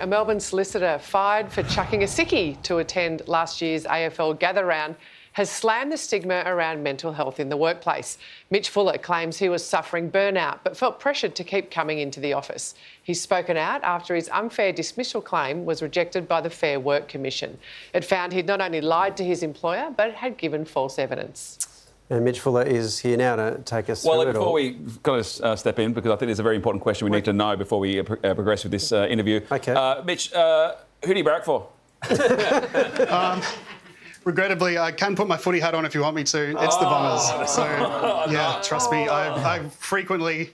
A Melbourne solicitor fired for chucking a sickie to attend last year's AFL Gather Round has slammed the stigma around mental health in the workplace. Mitch Fuller claims he was suffering burnout but felt pressured to keep coming into the office. He's spoken out after his unfair dismissal claim was rejected by the Fair Work Commission. It found he'd not only lied to his employer but had given false evidence. And Mitch Fuller is here now to take us through it all. Well, before we got to step in, because I think there's a very important question we need to know before we progress with this interview. OK. Mitch, who do you barrack for? Regrettably, I can put my footy hat on if you want me to. It's the Bombers. So, yeah, trust me, I frequently...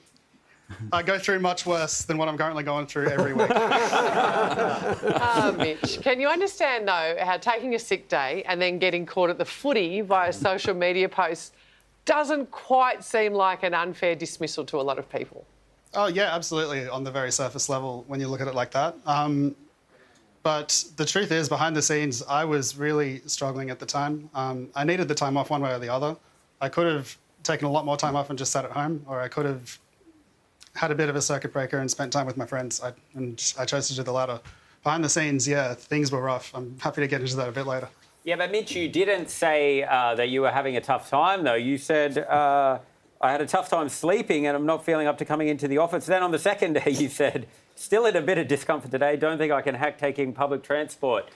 I go through much worse than what I'm currently going through every week. Mitch, can you understand, though, how taking a sick day and then getting caught at the footy via social media posts doesn't quite seem like an unfair dismissal to a lot of people? Oh, yeah, absolutely, on the very surface level when you look at it like that. But the truth is, behind the scenes, I was really struggling at the time. I needed the time off one way or the other. I could have taken a lot more time off and just sat at home, or I could have had a bit of a circuit breaker and spent time with my friends, and I chose to do the latter. Behind the scenes, yeah, things were rough. I'm happy to get into that a bit later. Yeah, but Mitch, you didn't say that you were having a tough time, though. You said, I had a tough time sleeping and I'm not feeling up to coming into the office. Then on the second day, you said, still in a bit of discomfort today, don't think I can hack taking public transport.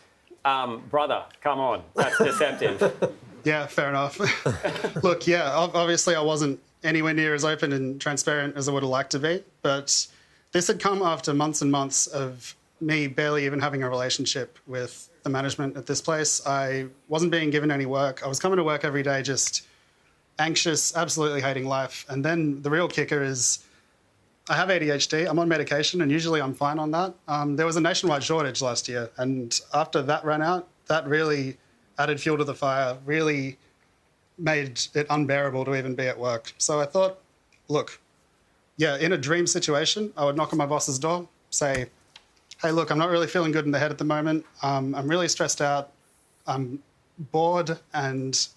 Brother, come on, that's deceptive. Yeah, fair enough. Look, yeah, obviously I wasn't anywhere near as open and transparent as I would have liked to be, but this had come after months and months of me barely even having a relationship with the management at this place. I wasn't being given any work. I was coming to work every day just anxious, absolutely hating life. And then the real kicker is I have ADHD, I'm on medication, and usually I'm fine on that. There was a nationwide shortage last year, and after that ran out, that really added fuel to the fire, really made it unbearable to even be at work. So I thought, look, yeah, in a dream situation, I would knock on my boss's door, say, hey, look, I'm not really feeling good in the head at the moment. I'm really stressed out. I'm bored and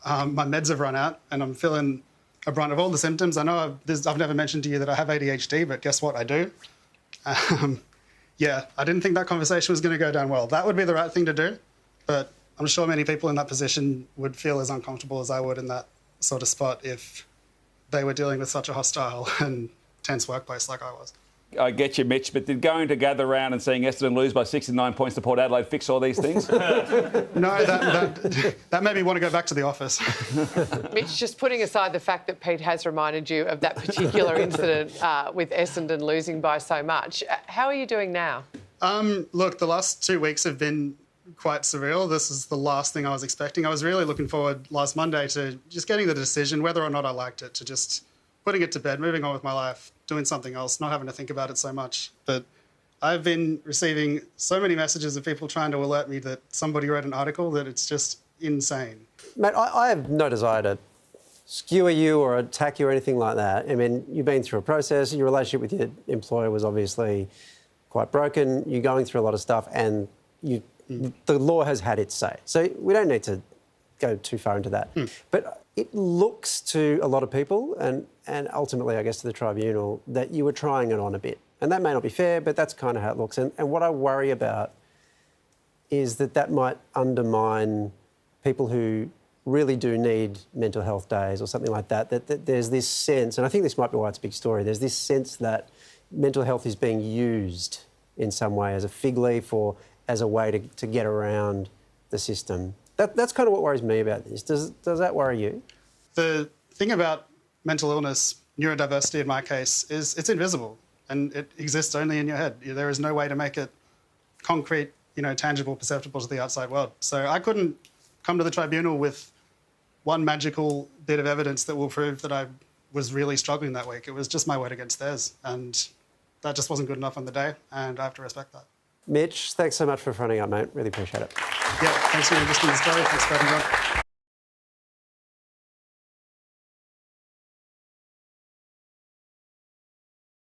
my meds have run out and I'm feeling a brunt of all the symptoms. I know I've never mentioned to you that I have ADHD, but guess what? I do. Yeah, I didn't think that conversation was going to go down well. That would be the right thing to do, but I'm sure many people in that position would feel as uncomfortable as I would in that sort of spot if they were dealing with such a hostile and tense workplace like I was. I get you, Mitch, but did going to Gather Round and seeing Essendon lose by 69 points to Port Adelaide fix all these things? No, that made me want to go back to the office. Mitch, just putting aside the fact that Pete has reminded you of that particular incident with Essendon losing by so much, how are you doing now? Look, the last 2 weeks have been quite surreal. This is the last thing I was expecting. I was really looking forward last Monday to just getting the decision, whether or not I liked it, to just putting it to bed, moving on with my life, doing something else, not having to think about it so much. But I've been receiving so many messages of people trying to alert me that somebody wrote an article that it's just insane. Mate, I have no desire to skewer you or attack you or anything like that. I mean, you've been through a process. Your relationship with your employer was obviously quite broken. You're going through a lot of stuff and the law has had its say. So we don't need to go too far into that. But it looks to a lot of people and ultimately, I guess, to the tribunal, that you were trying it on a bit. And that may not be fair, but that's kind of how it looks. And what I worry about is that might undermine people who really do need mental health days or something like that, that there's this sense, and I think this might be why it's a big story, there's this sense that mental health is being used in some way as a fig leaf or as a way to get around the system. That's kind of what worries me about this. Does that worry you? The thing about mental illness, neurodiversity in my case, is it's invisible and it exists only in your head. There is no way to make it concrete, tangible, perceptible to the outside world. So I couldn't come to the tribunal with one magical bit of evidence that will prove that I was really struggling that week. It was just my word against theirs, and that just wasn't good enough on the day, and I have to respect that. Mitch, thanks so much for fronting up, mate. Really appreciate it. Yeah, thanks for your interest in the story. Thanks for having me on.